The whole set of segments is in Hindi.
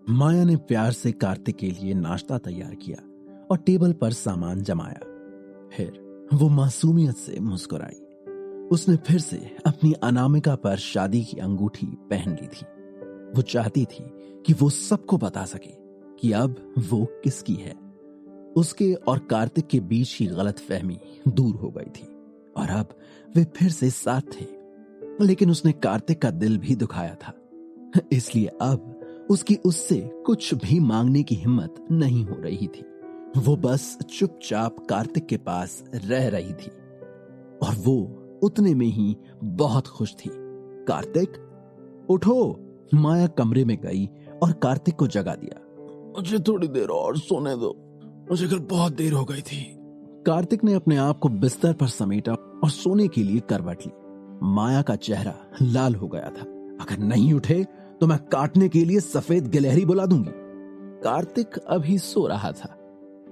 माया ने प्यार से कार्तिक के लिए नाश्ता तैयार किया और टेबल पर सामान जमाया। फिर वो मासूमियत से मुस्कुराई। उसने फिर से अपनी अनामिका पर शादी की अंगूठी पहन ली थी। वो चाहती थी कि वो सबको बता सके कि अब वो किसकी है। उसके और कार्तिक के बीच की गलतफहमी दूर हो गई थी और अब वे फिर से साथ थे। लेकिन उसने कार्तिक का दिल भी दुखाया था, इसलिए अब उसकी उससे कुछ भी मांगने की हिम्मत नहीं हो रही थी। वो बस चुपचाप कार्तिक के पास रह रही थी और वो उतने में ही बहुत खुश थी। कार्तिक, उठो। माया कमरे में गई और कार्तिक को जगा दिया। मुझे थोड़ी देर और सोने दो, मुझे कल बहुत देर हो गई थी। कार्तिक ने अपने आप को बिस्तर पर समेटा और सोने के लिए करवट ली। माया का चेहरा लाल हो गया था। अगर नहीं उठे तो मैं काटने के लिए सफेद गिलहरी बुला दूंगी। कार्तिक अभी सो रहा था।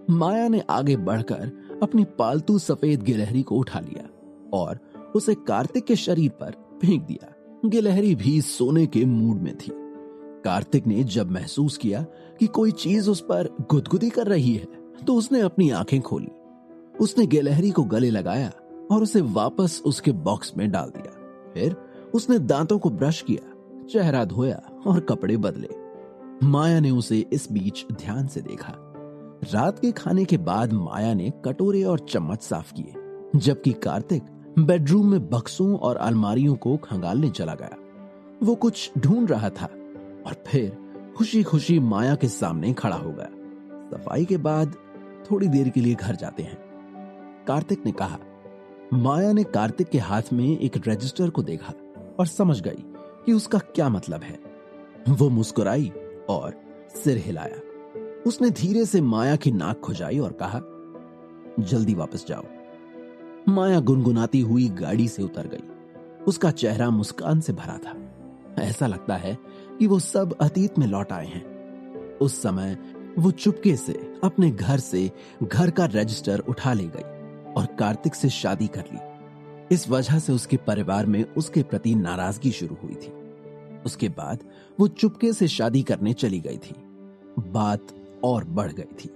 माया ने आगे बढ़कर अपनी पालतू सफेद गिलहरी को उठा लिया और उसे कार्तिक के शरीर पर फेंक दिया। गिलहरी भी सोने के मूड में थी। कार्तिक ने जब महसूस किया कि कोई चीज उस पर गुदगुदी कर रही है तो उसने अपनी आंखें खोली। उसने गिलहरी को गले लगाया और उसे वापस उसके बॉक्स में डाल दिया। फिर उसने दांतों को ब्रश किया, चेहरा धोया और कपड़े बदले। माया ने उसे इस बीच ध्यान से देखा। रात के खाने के बाद माया ने कटोरे और चम्मच साफ किए, जबकि कार्तिक बेडरूम में बक्सों और अलमारियों को खंगालने चला गया। वो कुछ ढूंढ रहा था और फिर खुशी खुशी माया के सामने खड़ा हो गया। सफाई के बाद थोड़ी देर के लिए घर जाते हैं, कार्तिक ने कहा। माया ने कार्तिक के हाथ में एक रजिस्टर को देखा और समझ गई कि उसका क्या मतलब है। वो मुस्कुराई और सिर हिलाया। उसने धीरे से माया की नाक खुजाई और कहा, जल्दी वापस जाओ। माया गुनगुनाती हुई गाड़ी से उतर गई। उसका चेहरा मुस्कान से भरा था। ऐसा लगता है कि वो सब अतीत में लौट आए हैं। उस समय वो चुपके से अपने घर से घर का रजिस्टर उठा ले गई और कार्तिक से शादी कर ली। इस वजह से उसके परिवार में उसके प्रति नाराजगी शुरू हुई थी। उसके बाद वो चुपके से शादी करने चली गई थी। बात और बढ़ गई थी,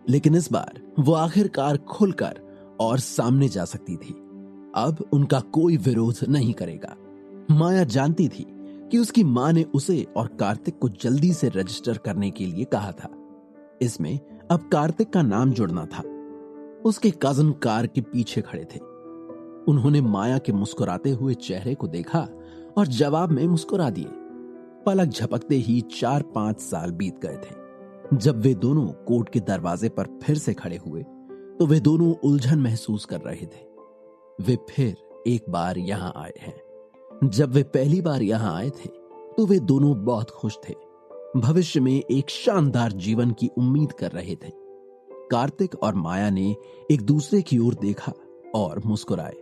लेकिन इस बार वो आखिरकार खुलकर और सामने जा सकती थी। अब उनका कोई विरोध नहीं करेगा। माया जानती थी कि उसकी मां ने उसे और कार्तिक को जल्दी से रजिस्टर करने के लिए कहा था। इसमें अब कार्तिक का नाम जुड़ना था। उसके कजन कार के पीछे खड़े थे। उन्होंने माया के मुस्कुराते हुए चेहरे को देखा और जवाब में मुस्कुरा दिए। पलक झपकते ही 4-5 साल बीत गए थे। जब वे दोनों कोर्ट के दरवाजे पर फिर से खड़े हुए तो वे दोनों उलझन महसूस कर रहे थे। वे फिर एक बार यहां आए हैं। जब वे पहली बार यहां आए थे तो वे दोनों बहुत खुश थे। भविष्य में एक शानदार जीवन की उम्मीद कर रहे थे। कार्तिक और माया ने एक दूसरे की ओर देखा और मुस्कुराए।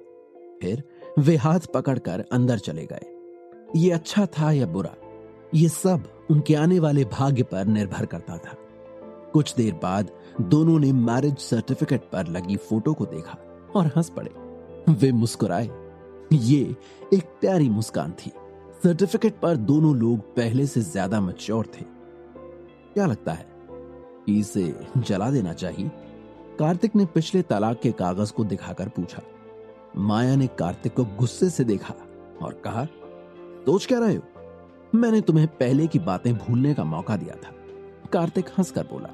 फिर वे हाथ पकड़कर अंदर चले गए। ये अच्छा था या बुरा, ये सब उनके आने वाले भाग्य पर निर्भर करता था। कुछ देर बाद दोनों ने मैरिज सर्टिफिकेट पर लगी फोटो को देखा और हंस पड़े। वे मुस्कुराए। ये एक प्यारी मुस्कान थी। सर्टिफिकेट पर दोनों लोग पहले से ज्यादा मैच्योर थे। क्या लगता है, इसे जला देना चाहिए? कार्तिक ने पिछले तलाक के कागज को दिखाकर पूछा। माया ने कार्तिक को गुस्से से देखा और कहा, सोच क्या रहे हो? मैंने तुम्हें पहले की बातें भूलने का मौका दिया था। कार्तिक हंसकर बोला।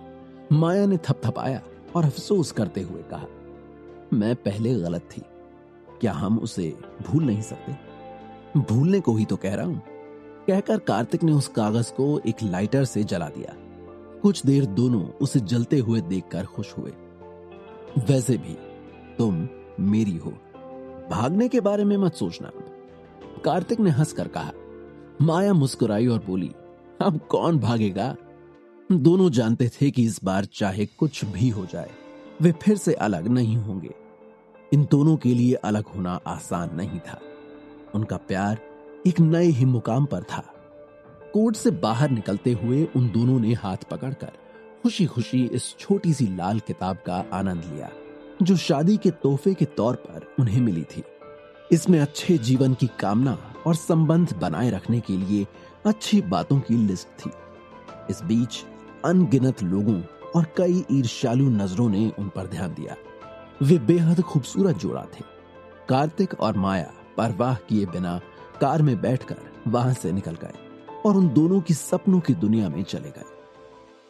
माया ने थपथपाया और अफसोस करते हुए कहा, मैं पहले गलत थी। क्या हम उसे भूल नहीं सकते? भूलने को ही तो कह रहा हूं। कहकर कार्तिक ने उस कागज को एक लाइटर से जला दिया। कुछ देर दोनों उसे जलते हुए देखकर खुश हुए। वैसे भी तुम मेरी हो, भागने के बारे में मत सोचना, कार्तिक ने हंसकर कहा। माया मुस्कुराई और बोली, अब कौन भागेगा? दोनों जानते थे कि इस बार चाहे कुछ भी हो जाए वे फिर से अलग नहीं होंगे। इन दोनों के लिए अलग होना आसान नहीं था। उनका प्यार एक नए ही मुकाम पर था। कोर्ट से बाहर निकलते हुए उन दोनों ने हाथ पकड़कर खुशी खुशी इस छोटी सी लाल किताब का आनंद लिया, जो शादी के तोहफे के तौर पर उन्हें मिली थी। इसमें अच्छे जीवन की कामना और संबंध बनाए रखने के लिए अच्छी बातों की लिस्ट थी। इस बीच अनगिनत लोगों और कई ईर्ष्यालु नजरों ने उन पर ध्यान दिया। वे बेहद खूबसूरत जोड़ा थे। कार्तिक और माया परवाह किए बिना कार में बैठकर वहां से निकल गए और उन दोनों की सपनों की दुनिया में चले गए।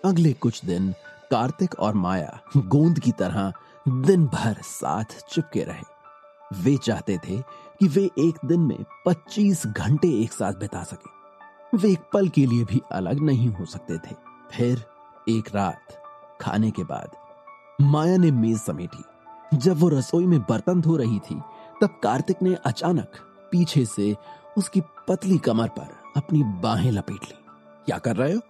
अगले कुछ दिन कार्तिक और माया गोंद की तरह दिन भर साथ चिपके रहे। वे चाहते थे कि वे एक दिन में 25 घंटे एक साथ बिता सके। वे एक पल के लिए भी अलग नहीं हो सकते थे। फिर एक रात खाने के बाद माया ने मेज समेटी। जब वो रसोई में बर्तन धो रही थी तब कार्तिक ने अचानक पीछे से उसकी पतली कमर पर अपनी बाहें लपेट ली। क्या कर रहे हो?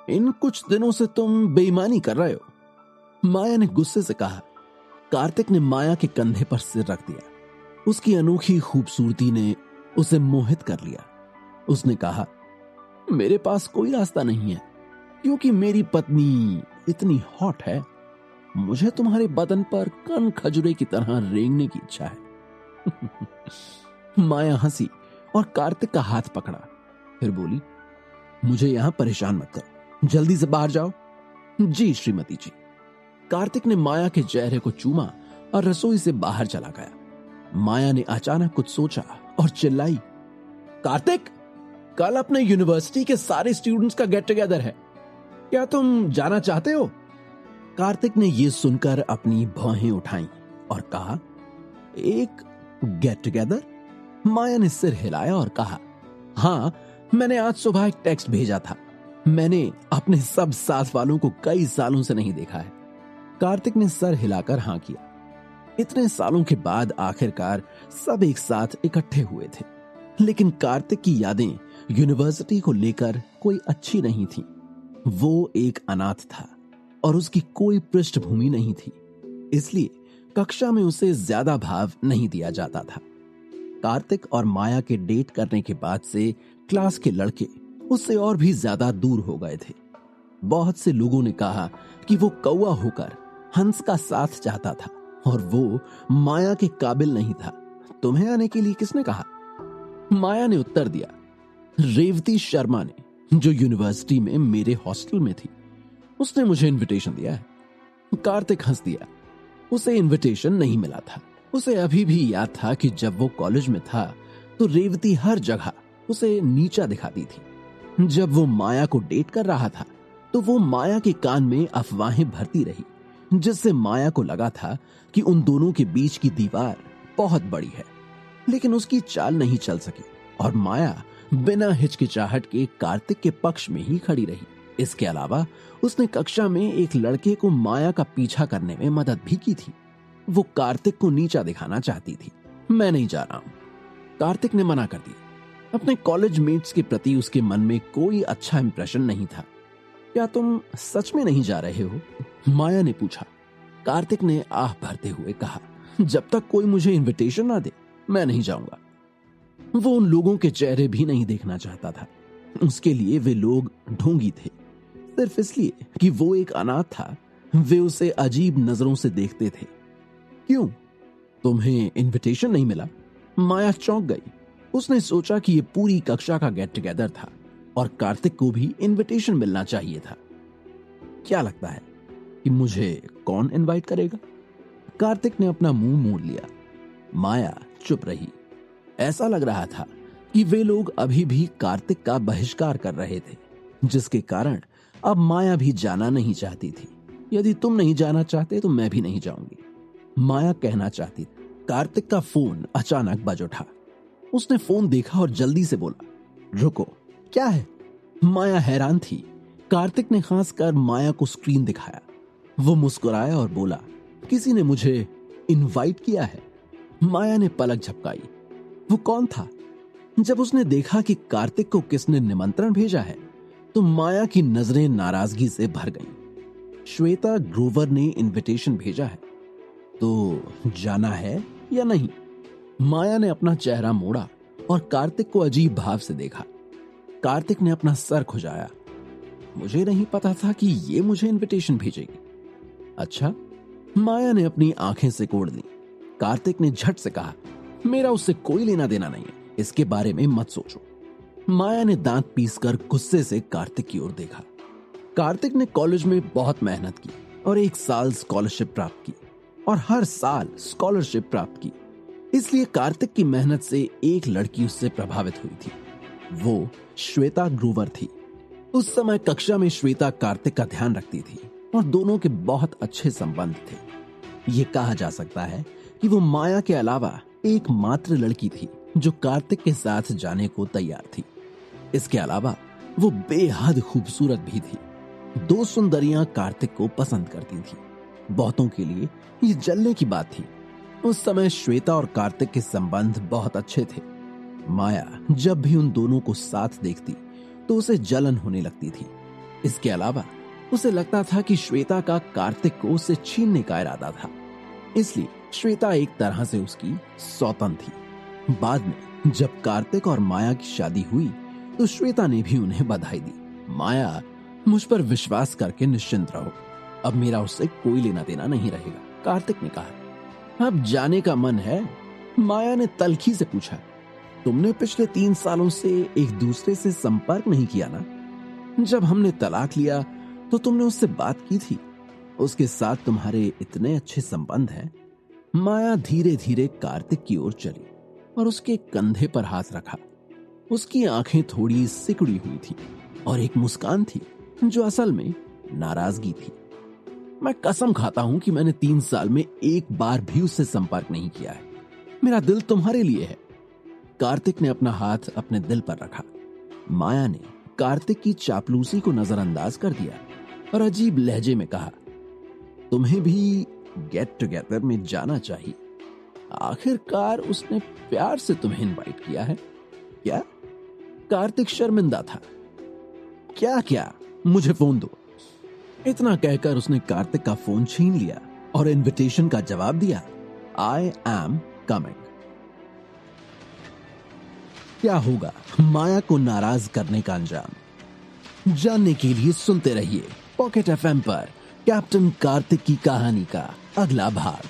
इन कुछ दिनों से तुम बेईमानी कर रहे हो, माया ने गुस्से से कहा। कार्तिक ने माया के कंधे पर सिर रख दिया। उसकी अनोखी खूबसूरती ने उसे मोहित कर लिया। उसने कहा, मेरे पास कोई रास्ता नहीं है क्योंकि मेरी पत्नी इतनी हॉट है। मुझे तुम्हारे बदन पर कन खजुरे की तरह रेंगने की इच्छा है। माया हंसी और कार्तिक का हाथ पकड़ा। फिर बोली, मुझे यहां परेशान मत करो, जल्दी से बाहर जाओ। जी श्रीमती जी। कार्तिक ने माया के चेहरे को चूमा और रसोई से बाहर चला गया। माया ने अचानक कुछ सोचा और चिल्लाई, कार्तिक, कल अपने यूनिवर्सिटी के सारे स्टूडेंट्स का गेट टुगेदर है, क्या तुम जाना चाहते हो? कार्तिक ने यह सुनकर अपनी भौहें उठाई और कहा, एक गेट टुगेदर? माया ने सिर हिलाया और कहा, हाँ, मैंने आज सुबह एक टेक्स्ट भेजा था। मैंने अपने सब साथ वालों को कई सालों से नहीं देखा है। कार्तिक ने सर हिलाकर हाँ किया। इतने सालों के बाद आखिरकार सब एक साथ इकट्ठे हुए थे, लेकिन कार्तिक की यादें यूनिवर्सिटी को लेकर कोई अच्छी नहीं थी। वो एक अनाथ था और उसकी कोई पृष्ठभूमि नहीं थी, इसलिए कक्षा में उसे ज्यादा भाव नहीं दिया जाता था। कार्तिक और माया के डेट करने के बाद से क्लास के लड़के उससे और भी ज्यादा दूर हो गए थे। बहुत से लोगों ने कहा कि वो कौवा होकर हंस का साथ चाहता था और वो माया के काबिल नहीं था। तुम्हें आने के लिए किसने कहा? माया ने उत्तर दिया, रेवती शर्मा ने, जो यूनिवर्सिटी में मेरे हॉस्टल में थी। उसने मुझे इनविटेशन दिया है। कार्तिक हंस दिया। उसे इनविटेशन नहीं मिला था। उसे अभी भी याद था कि जब वो कॉलेज में था तो रेवती हर जगह उसे नीचा दिखाती थी। जब वो माया को डेट कर रहा था तो वो माया के कान में अफवाहें भरती रही, जिससे माया को लगा था कि उन दोनों के बीच की दीवार बहुत बड़ी है। लेकिन उसकी चाल नहीं चल सकी और माया बिना हिचकिचाहट के कार्तिक के पक्ष में ही खड़ी रही। इसके अलावा उसने कक्षा में एक लड़के को माया का पीछा करने में मदद भी की थी। वो कार्तिक को नीचा दिखाना चाहती थी। मैं नहीं जा रहा हूं, कार्तिक ने मना कर दिया। अपने कॉलेज मेट्स के प्रति उसके मन में कोई अच्छा इंप्रेशन नहीं था। क्या तुम सच में नहीं जा रहे हो? माया ने पूछा। कार्तिक ने आह भरते हुए कहा, जब तक कोई मुझे इनविटेशन ना दे मैं नहीं जाऊंगा। वो उन लोगों के चेहरे भी नहीं देखना चाहता था। उसके लिए वे लोग ढोंगी थे, सिर्फ इसलिए कि वो एक अनाथ था। वे उसे अजीब नजरों से देखते थे। क्यों? तुम्हें इनविटेशन नहीं मिला? माया चौंक गई। उसने सोचा कि ये पूरी कक्षा का गेट टुगेदर था और कार्तिक को भी इनविटेशन मिलना चाहिए था। क्या लगता है कि मुझे कौन इनवाइट करेगा? कार्तिक ने अपना मुंह मोड़ लिया। माया चुप रही। ऐसा लग रहा था कि वे लोग अभी भी कार्तिक का बहिष्कार कर रहे थे, जिसके कारण अब माया भी जाना नहीं चाहती थी। यदि तुम नहीं जाना चाहते तो मैं भी नहीं जाऊंगी, माया कहना चाहती थी। कार्तिक का फोन अचानक बज उठा। उसने फोन देखा और जल्दी से बोला, रुको, क्या है? माया हैरान थी। कार्तिक ने खासकर माया को स्क्रीन दिखाया। वो मुस्कुराया और बोला, किसी ने मुझे इनवाइट किया है। माया ने पलक झपकाई। वो कौन था? जब उसने देखा कि कार्तिक को किसने निमंत्रण भेजा है तो माया की नजरें नाराजगी से भर गईं। श्वेता ग्रोवर ने इनविटेशन भेजा है, तो जाना है या नहीं? माया ने अपना चेहरा मोड़ा और कार्तिक को अजीब भाव से देखा। कार्तिक ने अपना सर खुजाया। मुझे नहीं पता था कि ये मुझे इनविटेशन भेजेगी। अच्छा, माया ने अपनी आंखें सिकोड़ ली। कार्तिक ने झट से कहा, मेरा उससे कोई लेना देना नहीं है, इसके बारे में मत सोचो। माया ने दांत पीसकर गुस्से से कार्तिक की ओर देखा। कार्तिक ने कॉलेज में बहुत मेहनत की और 1 साल स्कॉलरशिप प्राप्त की और हर साल स्कॉलरशिप प्राप्त की। इसलिए कार्तिक की मेहनत से एक लड़की उससे प्रभावित हुई थी। वो श्वेता ग्रोवर थी। उस समय कक्षा में श्वेता कार्तिक का ध्यान रखती थी और दोनों के बहुत अच्छे संबंध थे। ये कहा जा सकता है कि वो माया के अलावा एकमात्र लड़की थी जो कार्तिक के साथ जाने को तैयार थी। इसके अलावा वो बेहद खूबसूरत भी थी। 2 सुंदरियां कार्तिक को पसंद करती थी। बहुतों के लिए ये जलने की बात थी। उस समय श्वेता और कार्तिक के संबंध बहुत अच्छे थे। माया जब भी उन दोनों को साथ देखती तो उसे जलन होने लगती थी। इसके अलावा उसे लगता था कि श्वेता का कार्तिक को उससे छीनने का इरादा था। इसलिए श्वेता एक तरह से उसकी सौतन थी। बाद में जब कार्तिक और माया की शादी हुई तो श्वेता ने भी उन्हें बधाई दी। माया, मुझ पर विश्वास करके निश्चिंत रहो, अब मेरा उससे कोई लेना देना नहीं रहेगा, कार्तिक ने कहा। अब जाने का मन है? माया ने तल्खी से पूछा। तुमने पिछले 3 सालों से एक दूसरे से संपर्क नहीं किया ना? जब हमने तलाक लिया तो तुमने उससे बात की थी। उसके साथ तुम्हारे इतने अच्छे संबंध हैं। माया धीरे धीरे कार्तिक की ओर चली और उसके कंधे पर हाथ रखा। उसकी आंखें थोड़ी सिकुड़ी हुई थी और एक मुस्कान थी जो असल में नाराजगी थी। मैं कसम खाता हूं कि मैंने 3 साल में एक बार भी उससे संपर्क नहीं किया है। मेरा दिल तुम्हारे लिए है। कार्तिक ने अपना हाथ अपने दिल पर रखा। माया ने कार्तिक की चापलूसी को नजरअंदाज कर दिया और अजीब लहजे में कहा, तुम्हें भी गेट टुगेदर में जाना चाहिए। आखिरकार उसने प्यार से तुम्हें इनवाइट किया है क्या? कार्तिक शर्मिंदा था। क्या मुझे फोन दो। इतना कहकर उसने कार्तिक का फोन छीन लिया और इनविटेशन का जवाब दिया, आई एम कमिंग। क्या होगा माया को नाराज करने का अंजाम? जानने के लिए सुनते रहिए पॉकेट एफएम पर कैप्टन कार्तिक की कहानी का अगला भाग।